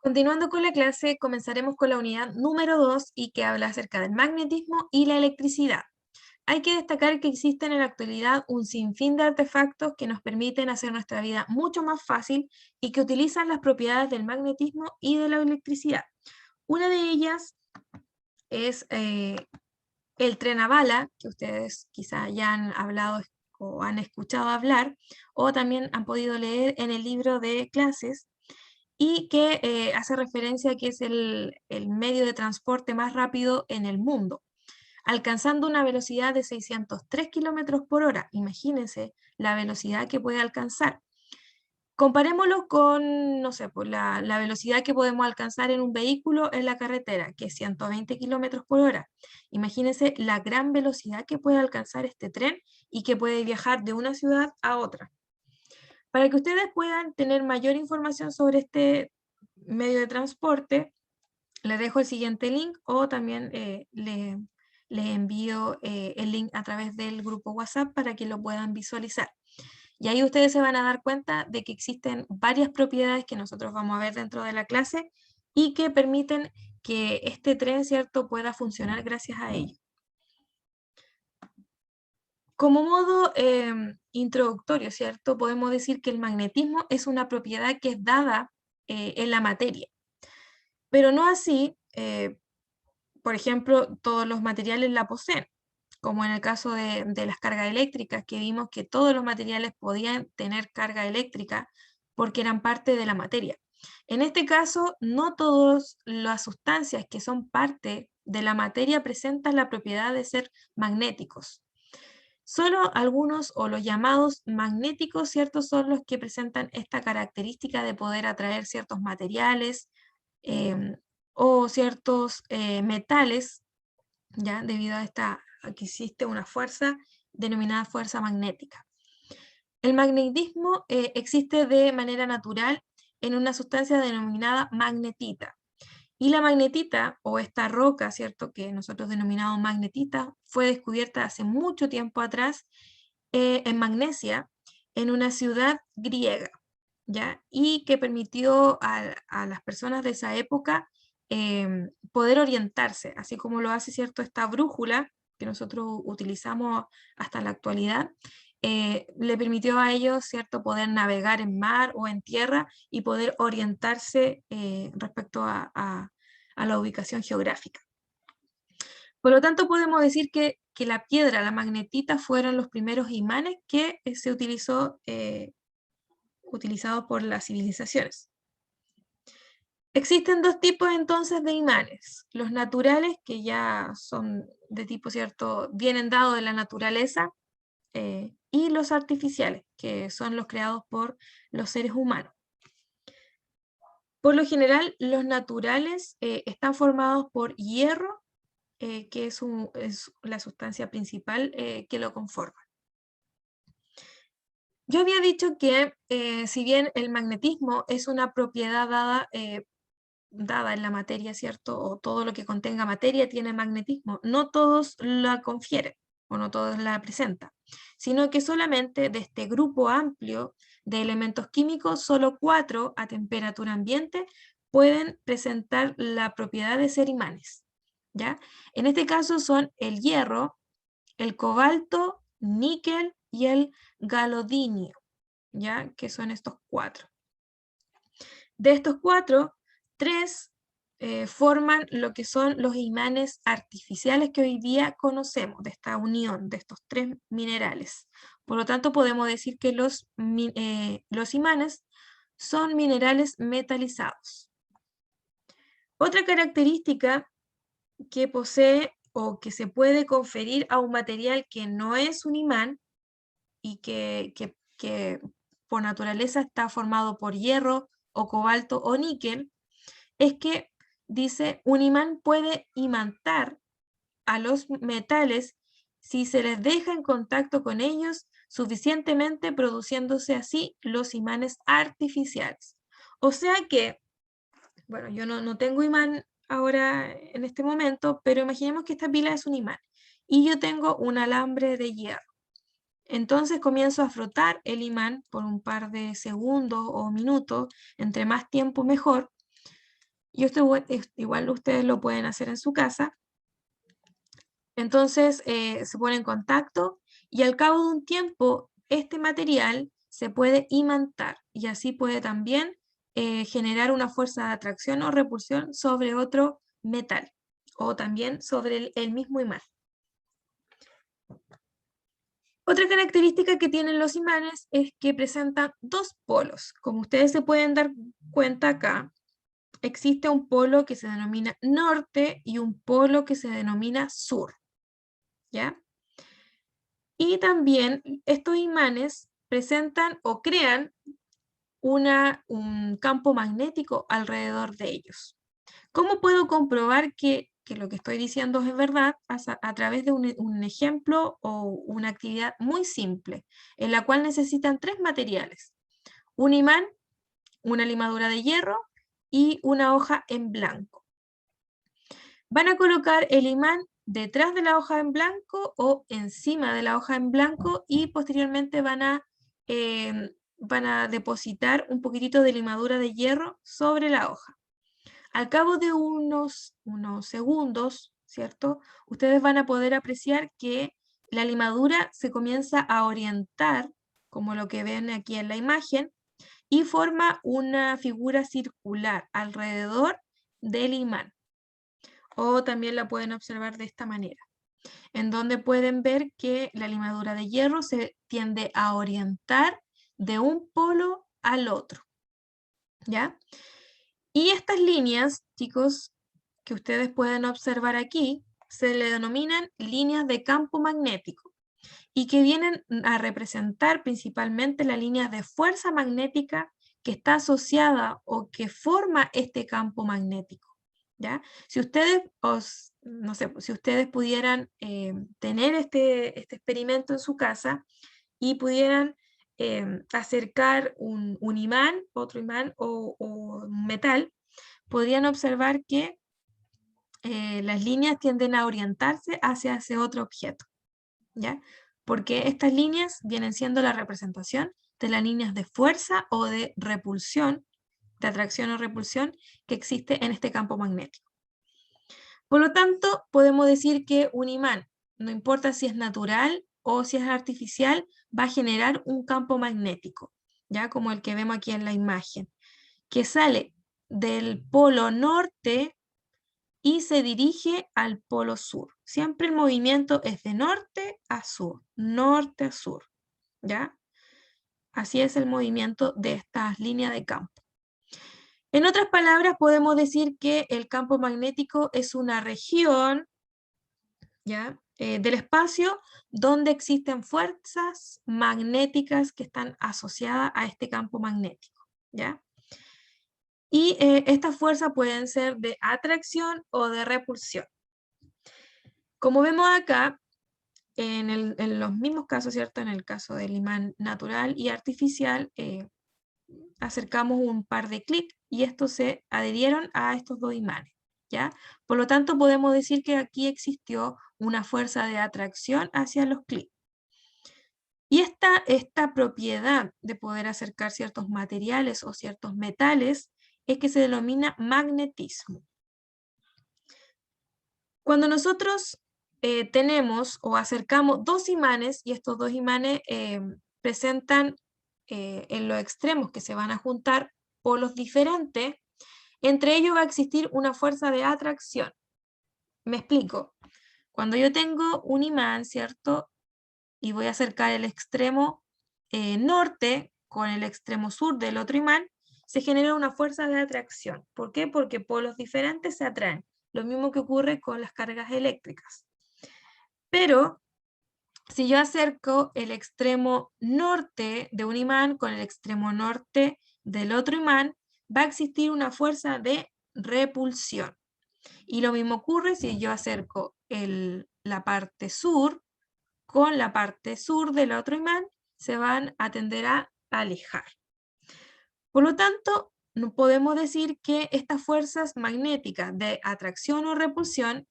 Continuando con la clase, comenzaremos con la unidad número 2 y que habla acerca del magnetismo y la electricidad. Hay que destacar que existen en la actualidad un sinfín de artefactos que nos permiten hacer nuestra vida mucho más fácil y que utilizan las propiedades del magnetismo y de la electricidad. Una de ellas es el tren a bala, que ustedes quizá ya han hablado o han escuchado hablar, o también han podido leer en el libro de clases, y que hace referencia a que es el medio de transporte más rápido en el mundo, alcanzando una velocidad de 603 kilómetros por hora. Imagínense la velocidad que puede alcanzar. Comparémoslo con, no sé, pues la velocidad que podemos alcanzar en un vehículo en la carretera, que es 120 kilómetros por hora. Imagínense la gran velocidad que puede alcanzar este tren y que puede viajar de una ciudad a otra. Para que ustedes puedan tener mayor información sobre este medio de transporte, les dejo el siguiente link o también les envío el link a través del grupo WhatsApp para que lo puedan visualizar. Y ahí ustedes se van a dar cuenta de que existen varias propiedades que nosotros vamos a ver dentro de la clase y que permiten que este tren, ¿cierto?, pueda funcionar gracias a ello. Como modo introductorio, ¿cierto? Podemos decir que el magnetismo es una propiedad que es dada en la materia, pero no así, por ejemplo, todos los materiales la poseen, como en el caso de las cargas eléctricas, que vimos que todos los materiales podían tener carga eléctrica porque eran parte de la materia. En este caso, no todas las sustancias que son parte de la materia presentan la propiedad de ser magnéticos. Solo algunos o los llamados magnéticos, ¿cierto? Son los que presentan esta característica de poder atraer ciertos materiales em, o ciertos metales, ¿ya? Debido a que existe una fuerza denominada fuerza magnética. El magnetismo existe de manera natural en una sustancia denominada magnetita. Y la magnetita, o esta roca, ¿cierto?, que nosotros denominamos magnetita, fue descubierta hace mucho tiempo atrás en Magnesia, en una ciudad griega, ¿ya? Y que permitió a las personas de esa época poder orientarse, así como lo hace, ¿cierto?, esta brújula que nosotros utilizamos hasta la actualidad, le permitió a ellos, ¿cierto?, poder navegar en mar o en tierra y poder orientarse respecto a la ubicación geográfica. Por lo tanto, podemos decir que la piedra, la magnetita, fueron los primeros imanes que se utilizados por las civilizaciones. Existen dos tipos entonces de imanes, los naturales, que ya son de tipo, ¿cierto?, vienen dados de la naturaleza, y los artificiales, que son los creados por los seres humanos. Por lo general, los naturales están formados por hierro, que es la sustancia principal que lo conforma. Yo había dicho que si bien el magnetismo es una propiedad dada en la materia, ¿cierto? O todo lo que contenga materia tiene magnetismo. No todos la confieren o no todos la presentan, sino que solamente de este grupo amplio de elementos químicos, solo 4 a temperatura ambiente pueden presentar la propiedad de ser imanes, ¿ya? En este caso son el hierro, el cobalto, níquel y el galodinio, ¿ya? Que son estos 4. De estos 4, 3 forman lo que son los imanes artificiales que hoy día conocemos, de esta unión de estos 3 minerales. Por lo tanto, podemos decir que los imanes son minerales metalizados. Otra característica que posee o que se puede conferir a un material que no es un imán y que por naturaleza está formado por hierro o cobalto o níquel, es que dice, un imán puede imantar a los metales si se les deja en contacto con ellos suficientemente, produciéndose así los imanes artificiales. O sea que, bueno, yo no tengo imán ahora en este momento, pero imaginemos que esta pila es un imán y yo tengo un alambre de hierro. Entonces comienzo a frotar el imán por un par de segundos o minutos, entre más tiempo mejor, Y esto igual ustedes lo pueden hacer en su casa. Entonces se pone en contacto y al cabo de un tiempo este material se puede imantar y así puede también generar una fuerza de atracción o repulsión sobre otro metal o también sobre el mismo imán. Otra característica que tienen los imanes es que presentan dos polos. Como ustedes se pueden dar cuenta acá, existe un polo que se denomina norte y un polo que se denomina sur, ¿ya? Y también estos imanes presentan o crean un campo magnético alrededor de ellos. ¿Cómo puedo comprobar que lo que estoy diciendo es verdad? A través de un ejemplo o una actividad muy simple, en la cual necesitan tres materiales: un imán, una limadura de hierro y una hoja en blanco. Van a colocar el imán detrás de la hoja en blanco o encima de la hoja en blanco y posteriormente van a depositar un poquitito de limadura de hierro sobre la hoja. Al cabo de unos segundos, ¿cierto? Ustedes van a poder apreciar que la limadura se comienza a orientar, como lo que ven aquí en la imagen, y forma una figura circular alrededor del imán. O también la pueden observar de esta manera, en donde pueden ver que la limadura de hierro se tiende a orientar de un polo al otro, ¿ya? Y estas líneas, chicos, que ustedes pueden observar aquí, se le denominan líneas de campo magnético y que vienen a representar principalmente la línea de fuerza magnética que está asociada o que forma este campo magnético, ¿ya? Si ustedes, no sé, si ustedes pudieran tener este experimento en su casa y pudieran acercar un imán, otro imán o un metal, podrían observar que las líneas tienden a orientarse hacia ese otro objeto, ¿ya? Porque estas líneas vienen siendo la representación de las líneas de fuerza o de repulsión, de atracción o repulsión que existe en este campo magnético. Por lo tanto, podemos decir que un imán, no importa si es natural o si es artificial, va a generar un campo magnético, ya como el que vemos aquí en la imagen, que sale del polo norte y se dirige al polo sur. Siempre el movimiento es de norte a sur, ¿ya? Así es el movimiento de estas líneas de campo. En otras palabras, podemos decir que el campo magnético es una región, ¿ya? Del espacio donde existen fuerzas magnéticas que están asociadas a este campo magnético, ¿ya? Y estas fuerzas pueden ser de atracción o de repulsión. Como vemos acá, en los mismos casos, ¿cierto? En el caso del imán natural y artificial, acercamos un par de clics y estos se adherieron a estos dos imanes, ¿ya? Por lo tanto, podemos decir que aquí existió una fuerza de atracción hacia los clics. Y esta propiedad de poder acercar ciertos materiales o ciertos metales es que se denomina magnetismo. Cuando nosotros tenemos o acercamos dos imanes y estos dos imanes presentan en los extremos que se van a juntar polos diferentes, entre ellos va a existir una fuerza de atracción. Me explico. Cuando yo tengo un imán, ¿cierto? Y voy a acercar el extremo norte con el extremo sur del otro imán, se genera una fuerza de atracción. ¿Por qué? Porque polos diferentes se atraen. Lo mismo que ocurre con las cargas eléctricas. Pero si yo acerco el extremo norte de un imán con el extremo norte del otro imán, va a existir una fuerza de repulsión. Y lo mismo ocurre si yo acerco la parte sur con la parte sur del otro imán, se van a tender a alejar. Por lo tanto, no podemos decir que estas fuerzas magnéticas de atracción o repulsión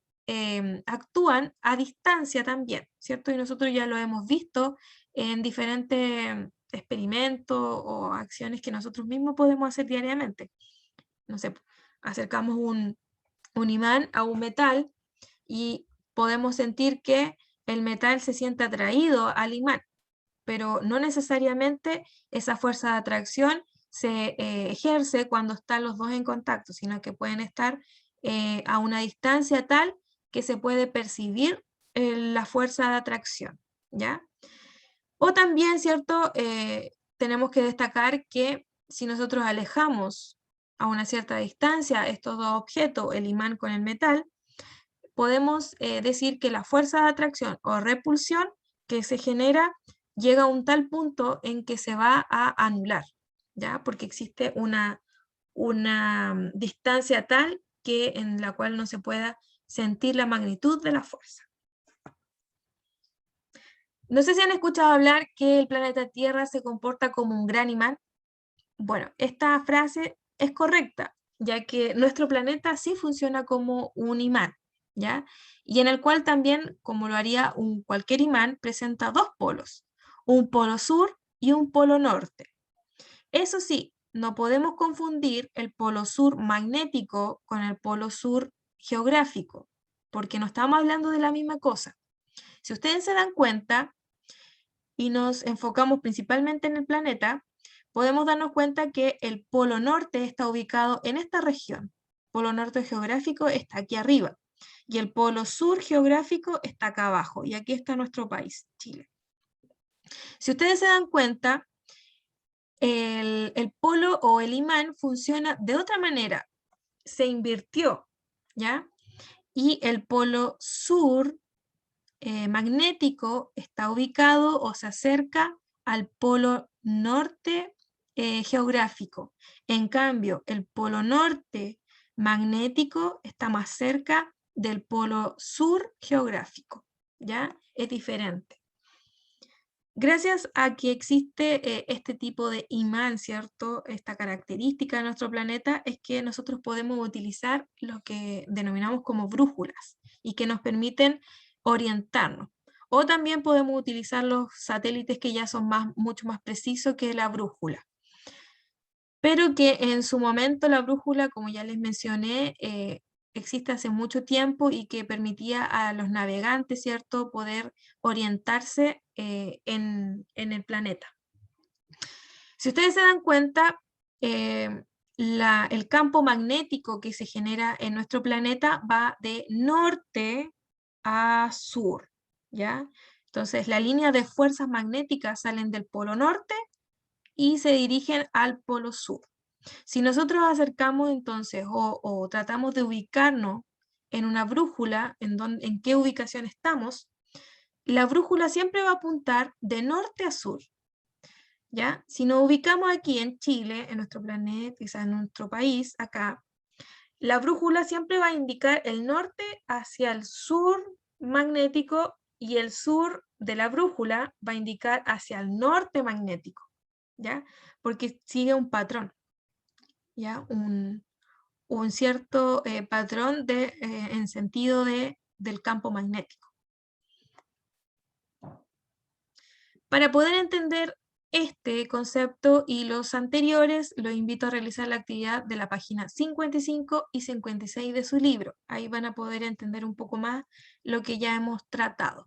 actúan a distancia también, ¿cierto? Y nosotros ya lo hemos visto en diferentes experimentos o acciones que nosotros mismos podemos hacer diariamente. No sé, acercamos un imán a un metal y podemos sentir que el metal se siente atraído al imán, pero no necesariamente esa fuerza de atracción se ejerce cuando están los dos en contacto, sino que pueden estar a una distancia tal que se puede percibir la fuerza de atracción, ¿ya? O también, ¿cierto? Tenemos que destacar que si nosotros alejamos a una cierta distancia estos dos objetos, el imán con el metal, podemos decir que la fuerza de atracción o repulsión que se genera llega a un tal punto en que se va a anular, ¿ya? Porque existe una distancia tal que en la cual no se pueda sentir la magnitud de la fuerza. No sé si han escuchado hablar que el planeta Tierra se comporta como un gran imán. Bueno, esta frase es correcta, ya que nuestro planeta sí funciona como un imán, ¿ya? Y en el cual también, como lo haría cualquier imán, presenta dos polos, un polo sur y un polo norte. Eso sí, no podemos confundir el polo sur magnético con el polo sur geográfico, porque no estamos hablando de la misma cosa. Si ustedes se dan cuenta y nos enfocamos principalmente en el planeta, podemos darnos cuenta que el polo norte está ubicado en esta región. El polo norte geográfico está aquí arriba y el polo sur geográfico está acá abajo, y aquí está nuestro país, Chile. Si ustedes se dan cuenta, el polo o el imán funciona de otra manera, se invirtió, ¿ya? Y el polo sur magnético está ubicado o se acerca al polo norte geográfico. En cambio, el polo norte magnético está más cerca del polo sur geográfico, ¿ya? Es diferente. Gracias a que existe este tipo de imán, ¿cierto? Esta característica de nuestro planeta es que nosotros podemos utilizar lo que denominamos como brújulas y que nos permiten orientarnos. O también podemos utilizar los satélites que ya son mucho más precisos que la brújula. Pero que en su momento la brújula, como ya les mencioné, existe hace mucho tiempo y que permitía a los navegantes, ¿cierto?, poder orientarse en el planeta. Si ustedes se dan cuenta, el campo magnético que se genera en nuestro planeta va de norte a sur, ¿ya? Entonces, la línea de fuerzas magnéticas salen del polo norte y se dirigen al polo sur. Si nosotros acercamos entonces o tratamos de ubicarnos en una brújula, en qué ubicación estamos, la brújula siempre va a apuntar de norte a sur, ¿ya? Si nos ubicamos aquí en Chile, en nuestro planeta, quizás en nuestro país, acá, la brújula siempre va a indicar el norte hacia el sur magnético y el sur de la brújula va a indicar hacia el norte magnético, ¿ya? Porque sigue un patrón, ¿ya? Un cierto patrón en sentido del campo magnético. Para poder entender este concepto y los anteriores, los invito a realizar la actividad de la página 55 y 56 de su libro. Ahí van a poder entender un poco más lo que ya hemos tratado.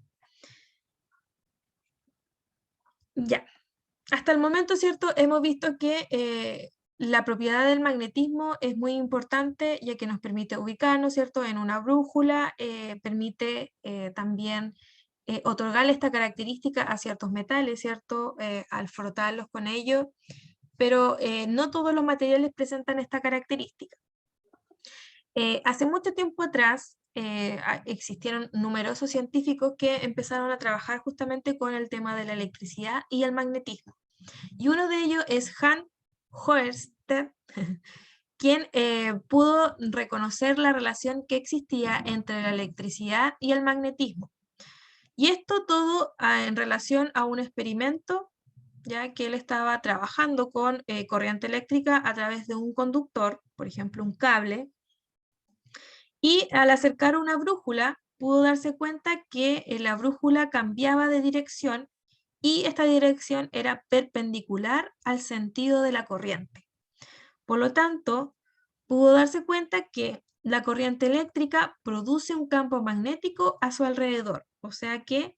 Ya. Hasta el momento, ¿cierto? Hemos visto que la propiedad del magnetismo es muy importante, ya que nos permite ubicarnos, ¿cierto?, en una brújula, permite también otorgarle esta característica a ciertos metales, ¿cierto?, al frotarlos con ellos, pero no todos los materiales presentan esta característica. Hace mucho tiempo atrás existieron numerosos científicos que empezaron a trabajar justamente con el tema de la electricidad y el magnetismo. Y uno de ellos es Hans Hørsted, quien pudo reconocer la relación que existía entre la electricidad y el magnetismo. Y esto todo en relación a un experimento, ya que él estaba trabajando con corriente eléctrica a través de un conductor, por ejemplo un cable, y al acercar una brújula pudo darse cuenta que la brújula cambiaba de dirección y esta dirección era perpendicular al sentido de la corriente. Por lo tanto, pudo darse cuenta que la corriente eléctrica produce un campo magnético a su alrededor. O sea que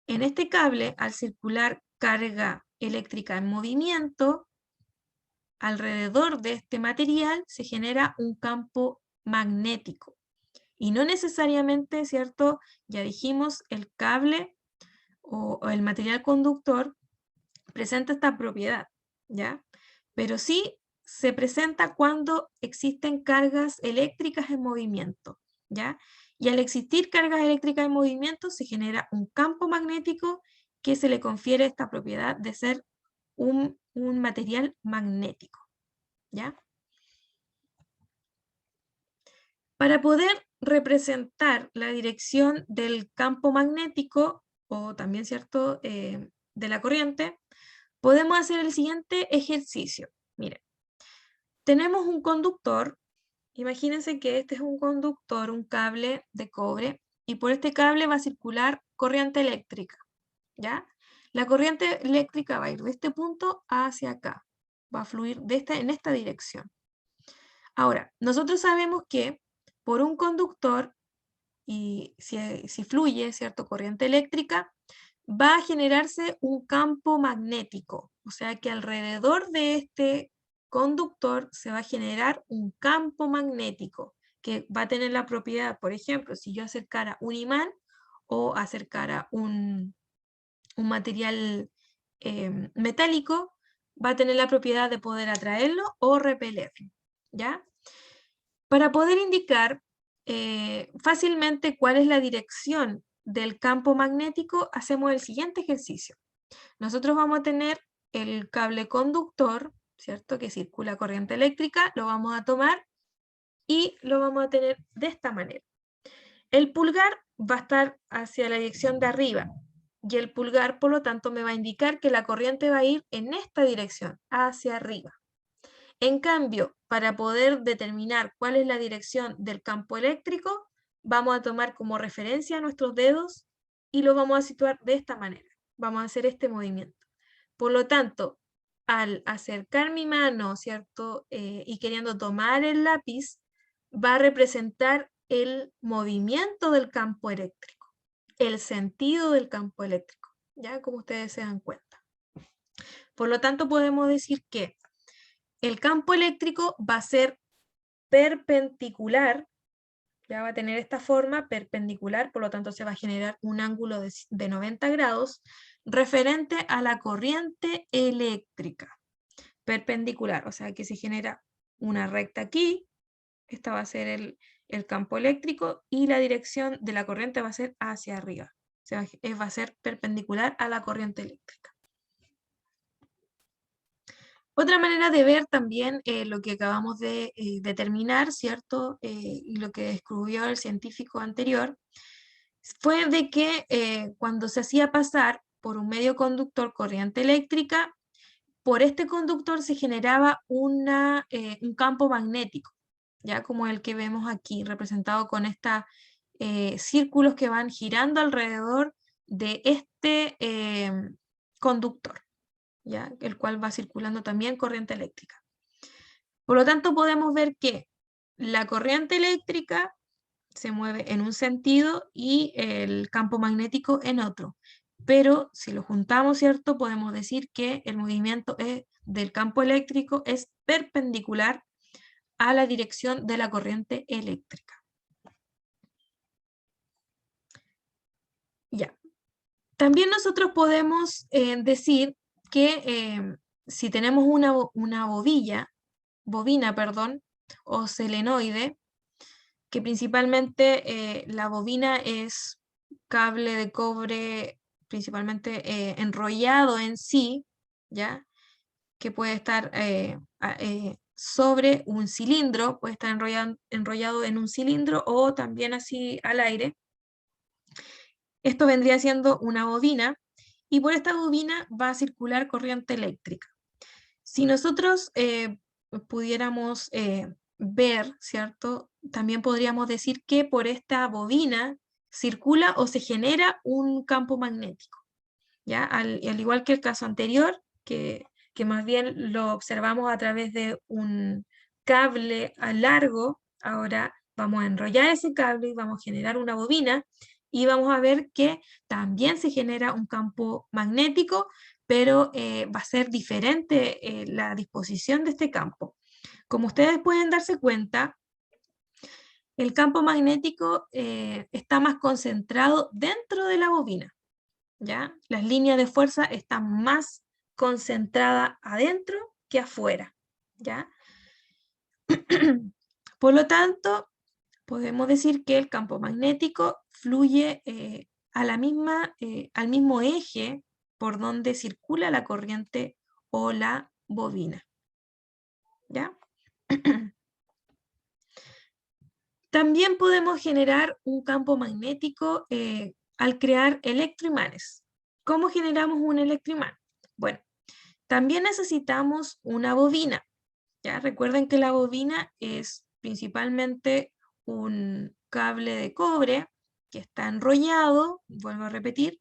en este cable, al circular carga eléctrica en movimiento, alrededor de este material se genera un campo magnético. Y no necesariamente, ¿cierto? Ya dijimos, el cable o el material conductor presenta esta propiedad, ¿ya? Pero sí se presenta cuando existen cargas eléctricas en movimiento, ¿ya? Y al existir cargas eléctricas en movimiento se genera un campo magnético que se le confiere esta propiedad de ser un material magnético, ¿ya? Para poder representar la dirección del campo magnético, o también, ¿cierto?, de la corriente, podemos hacer el siguiente ejercicio. Miren, tenemos un conductor, imagínense que este es un conductor, un cable de cobre, y por este cable va a circular corriente eléctrica, ¿ya? La corriente eléctrica va a ir de este punto hacia acá, va a fluir en esta dirección. Ahora, nosotros sabemos que por un conductor, y si fluye, ¿cierto?, corriente eléctrica, va a generarse un campo magnético. O sea que alrededor de este conductor se va a generar un campo magnético que va a tener la propiedad, por ejemplo, si yo acercara un imán o acercara un material metálico, va a tener la propiedad de poder atraerlo o repelerlo, ¿ya? Para poder indicar fácilmente cuál es la dirección del campo magnético, hacemos el siguiente ejercicio. Nosotros vamos a tener el cable conductor, ¿cierto?, que circula corriente eléctrica, lo vamos a tomar y lo vamos a tener de esta manera. El pulgar va a estar hacia la dirección de arriba y el pulgar, por lo tanto, me va a indicar que la corriente va a ir en esta dirección, hacia arriba. En cambio, para poder determinar cuál es la dirección del campo eléctrico, vamos a tomar como referencia nuestros dedos y lo vamos a situar de esta manera. Vamos a hacer este movimiento. Por lo tanto, al acercar mi mano, ¿cierto? Y queriendo tomar el lápiz, va a representar el movimiento del campo eléctrico, el sentido del campo eléctrico, ¿ya? Como ustedes se dan cuenta. Por lo tanto, podemos decir que el campo eléctrico va a ser perpendicular, ya va a tener esta forma perpendicular, por lo tanto se va a generar un ángulo de 90 grados referente a la corriente eléctrica. Perpendicular, o sea que se genera una recta aquí, esta va a ser el campo eléctrico y la dirección de la corriente va a ser hacia arriba, o sea, va a ser perpendicular a la corriente eléctrica. Otra manera de ver también lo que acabamos de determinar, ¿cierto? Y lo que descubrió el científico anterior, fue de que cuando se hacía pasar por un medio conductor corriente eléctrica, por este conductor se generaba un campo magnético, ya como el que vemos aquí, representado con estos círculos que van girando alrededor de este conductor, ¿ya? El cual va circulando también corriente eléctrica. Por lo tanto, podemos ver que la corriente eléctrica se mueve en un sentido y el campo magnético en otro. Pero si lo juntamos, ¿cierto? Podemos decir que el movimiento del campo eléctrico es perpendicular a la dirección de la corriente eléctrica. Ya. También nosotros podemos decir que si tenemos una bobina, perdón, o selenoide, que principalmente la bobina es cable de cobre principalmente enrollado en sí, ¿ya? Que puede estar sobre un cilindro, puede estar enrollado en un cilindro o también así al aire. Esto vendría siendo una bobina y por esta bobina va a circular corriente eléctrica. Si nosotros pudiéramos ver, ¿cierto? También podríamos decir que por esta bobina circula o se genera un campo magnético, ¿ya? Al igual que el caso anterior, que más bien lo observamos a través de un cable a largo, ahora vamos a enrollar ese cable y vamos a generar una bobina y vamos a ver que también se genera un campo magnético, pero va a ser diferente la disposición de este campo. Como ustedes pueden darse cuenta, el campo magnético está más concentrado dentro de la bobina, ¿ya? Las líneas de fuerza están más concentradas adentro que afuera, ¿ya? Por lo tanto, podemos decir que el campo magnético fluye al mismo eje por donde circula la corriente o la bobina, ¿ya? También podemos generar un campo magnético al crear electroimanes. ¿Cómo generamos un electroimán? Bueno, también necesitamos una bobina. ¿Ya? Recuerden que la bobina es principalmente un cable de cobre que está enrollado, vuelvo a repetir,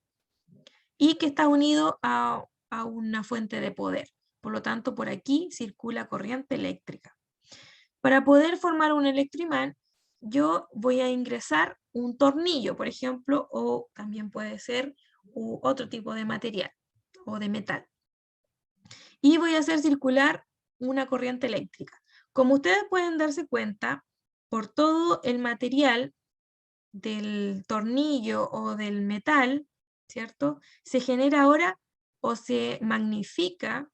y que está unido a una fuente de poder. Por lo tanto, por aquí circula corriente eléctrica. Para poder formar un electroimán, yo voy a ingresar un tornillo, por ejemplo, o también puede ser otro tipo de material o de metal. Y voy a hacer circular una corriente eléctrica. Como ustedes pueden darse cuenta, por todo el material del tornillo o del metal, ¿cierto? Se genera ahora o se magnifica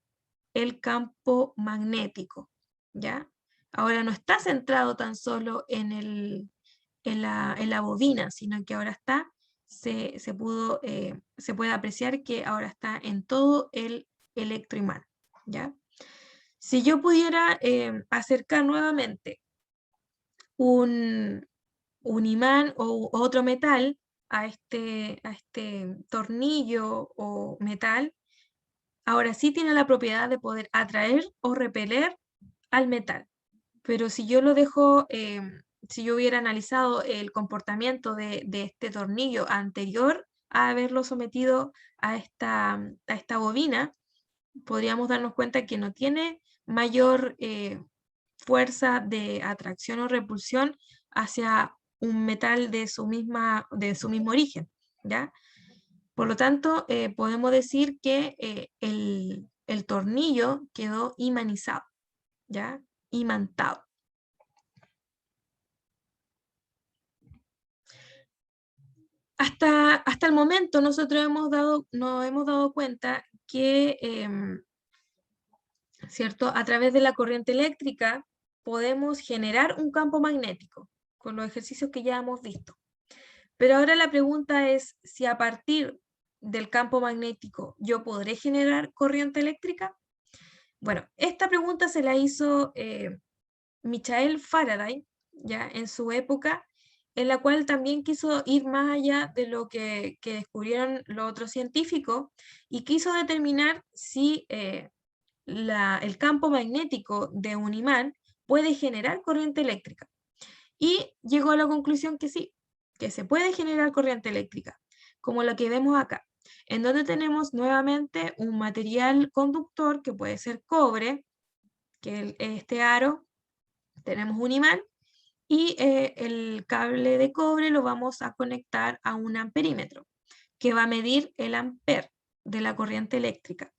el campo magnético, ¿ya? Ahora no está centrado tan solo en la bobina, sino que ahora se puede apreciar que ahora está en todo el electroimán, ¿ya? Si yo pudiera acercar nuevamente un imán o otro metal a este tornillo o metal, ahora sí tiene la propiedad de poder atraer o repeler al metal. Pero si yo lo dejo, si yo hubiera analizado el comportamiento de este tornillo anterior a haberlo sometido a esta bobina, podríamos darnos cuenta que no tiene mayor fuerza de atracción o repulsión hacia un metal de su mismo origen, ¿ya? Por lo tanto, podemos decir que el tornillo quedó imanizado, ¿ya? Imantado. Hasta el momento nosotros nos hemos dado cuenta que, ¿cierto? A través de la corriente eléctrica podemos generar un campo magnético con los ejercicios que ya hemos visto. Pero ahora la pregunta es si a partir del campo magnético yo podré generar corriente eléctrica. Bueno, esta pregunta se la hizo Michael Faraday, ya en su época, en la cual también quiso ir más allá de lo que descubrieron los otros científicos y quiso determinar si el campo magnético de un imán puede generar corriente eléctrica. Y llegó a la conclusión que sí, que se puede generar corriente eléctrica, como lo que vemos acá, en donde tenemos nuevamente un material conductor que puede ser cobre, que es este aro, tenemos un imán, y el cable de cobre lo vamos a conectar a un amperímetro, que va a medir el amper de la corriente eléctrica.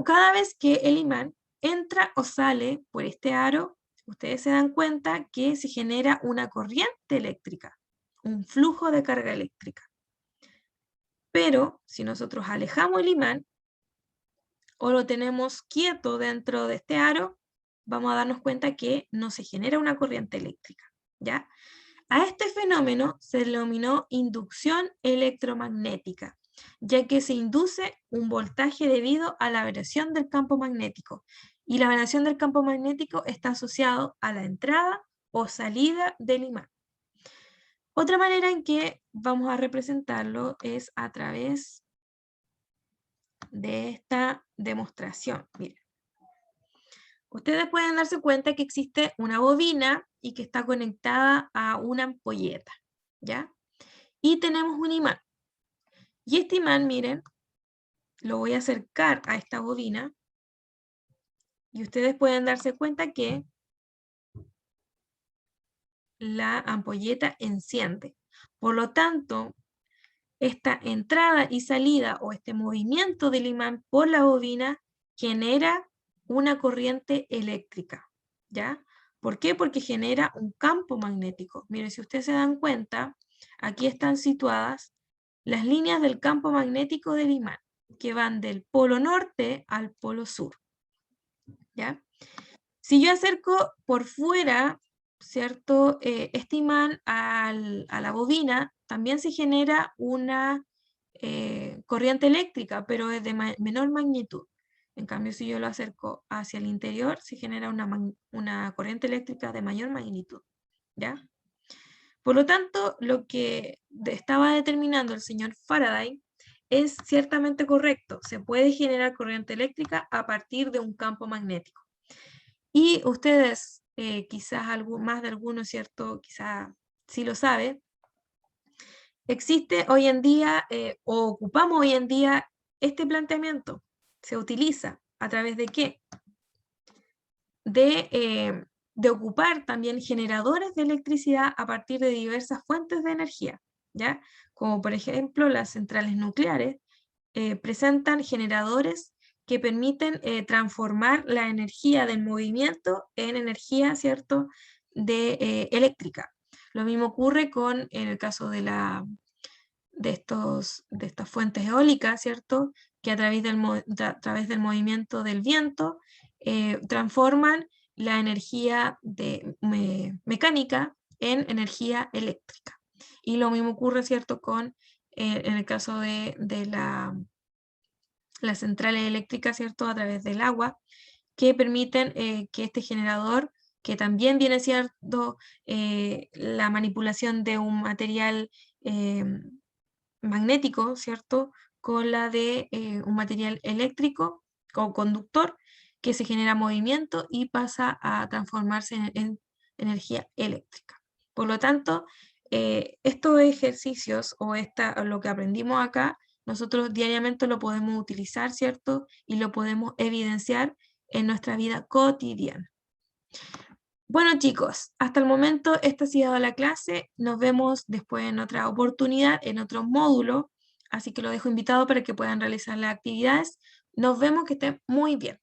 Cada vez que el imán entra o sale por este aro, ustedes se dan cuenta que se genera una corriente eléctrica, un flujo de carga eléctrica. Pero si nosotros alejamos el imán o lo tenemos quieto dentro de este aro, vamos a darnos cuenta que no se genera una corriente eléctrica, ¿ya? A este fenómeno se denominó inducción electromagnética, ya que se induce un voltaje debido a la variación del campo magnético, y la variación del campo magnético está asociado a la entrada o salida del imán. Otra manera en que vamos a representarlo es a través de esta demostración. Miren. Ustedes pueden darse cuenta que existe una bobina y que está conectada a una ampolleta, ¿ya? Y tenemos un imán. Y este imán, miren, lo voy a acercar a esta bobina y ustedes pueden darse cuenta que la ampolleta enciende. Por lo tanto, esta entrada y salida o este movimiento del imán por la bobina genera una corriente eléctrica, ¿ya? ¿Por qué? Porque genera un campo magnético. Miren, si ustedes se dan cuenta, aquí están situadas las líneas del campo magnético del imán, que van del polo norte al polo sur, ¿ya? Si yo acerco por fuera, ¿cierto? Este imán a la bobina, también se genera una corriente eléctrica, pero es de menor magnitud. En cambio, si yo lo acerco hacia el interior, se genera una corriente eléctrica de mayor magnitud, ¿ya? Por lo tanto, lo que estaba determinando el señor Faraday es ciertamente correcto. Se puede generar corriente eléctrica a partir de un campo magnético. Y ustedes, quizás más de alguno, ¿cierto? Quizás sí lo sabe. Existe hoy en día, o ocupamos hoy en día, este planteamiento. Se utiliza a través de qué? De ocupar también generadores de electricidad a partir de diversas fuentes de energía, ¿ya? Como por ejemplo las centrales nucleares presentan generadores que permiten transformar la energía del movimiento en energía, ¿cierto?, eléctrica. Lo mismo ocurre en el caso de estas fuentes eólicas, ¿cierto?, que a través del movimiento del viento transforman la energía mecánica en energía eléctrica. Y lo mismo ocurre, ¿cierto?, en el caso de las centrales eléctricas, ¿cierto?, a través del agua, que permiten que este generador, que también viene siendo la manipulación de un material magnético, ¿cierto?, con la de un material eléctrico o conductor, que se genera movimiento y pasa a transformarse en energía eléctrica. Por lo tanto, estos ejercicios o lo que aprendimos acá, nosotros diariamente lo podemos utilizar, ¿cierto? Y lo podemos evidenciar en nuestra vida cotidiana. Bueno, chicos, hasta el momento esta ha sido la clase. Nos vemos después en otra oportunidad, en otro módulo. Así que lo dejo invitado para que puedan realizar las actividades. Nos vemos, que estén muy bien.